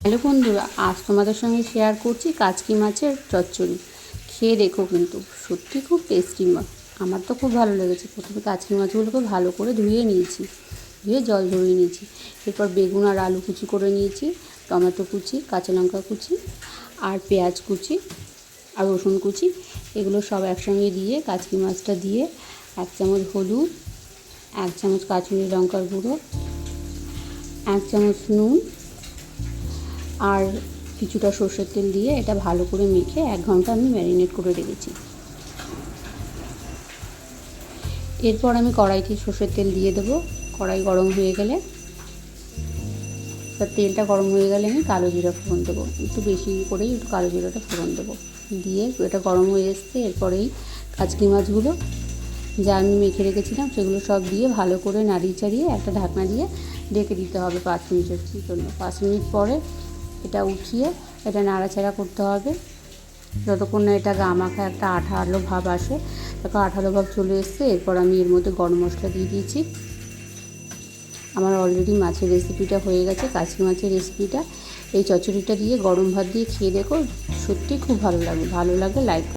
Hello বন্ধুরা, আজ তোমাদের সঙ্গে শেয়ার করছি কাচকি মাছের চচ্চড়ি। খেয়ে দেখো, কিন্তু সত্যি খুব টেস্টি। আমার তো খুব ভালো লেগেছে। প্রথমে কাচকি মাছগুলোকে ভালো করে ধুয়ে নিয়েছি, ধুয়ে জল ঝরিয়ে নিয়েছি। এরপর বেগুন আর আলু কুচি করে নিয়েছি, টমেটো কুচি, কাঁচা লঙ্কা কুচি আর পেঁয়াজ কুচি আর রসুন কুচি, এগুলো সব একসঙ্গে দিয়ে কাচকি মাছটা দিয়ে 1 চামচ হলুদ, 1 চামচ কাশ্মীরি লঙ্কার গুঁড়ো, 1 চামচ নুন আর কিছুটা সর্ষের তেল দিয়ে এটা ভালো করে মেখে 1 ঘন্টা আমি ম্যারিনেট করে রেখেছি। এরপর আমি কড়াইতে সর্ষের তেল দিয়ে দেবো। কড়াই গরম হয়ে গেলে, তেলটা গরম হয়ে গেলে আমি কালো জিরা ফোড়ন দেবো। একটু বেশি করেই একটু কালো জিরাটা ফোড়ন দেবো। দিয়ে এটা গরম হয়ে এসছে, এরপরেই কাচকি মাছগুলো যা আমি মেখে রেখেছিলাম সেগুলো সব দিয়ে ভালো করে নাড়িয়ে চাড়িয়ে একটা ঢাকনা দিয়ে ঢেকে দিতে হবে 5 মিনিটের জন্য। 5 মিনিট পরে এটা উঠিয়ে এটা নাড়াচাড়া করতে হবে যতক্ষণ না এটা গা মাখা একটা আঠালো ভাব আসে। তারপর আঠালো ভাব চলে এসছে, এরপর আমি এর মধ্যে গরম মশলা দিয়ে দিয়েছি। আমার অলরেডি মাছের রেসিপিটা হয়ে গেছে, কাচকি মাছের রেসিপিটা। এই চচ্চড়িটা দিয়ে গরম ভাত দিয়ে খেয়ে দেখো, সত্যি খুব ভালো লাগে। ভালো লাগলে লাইক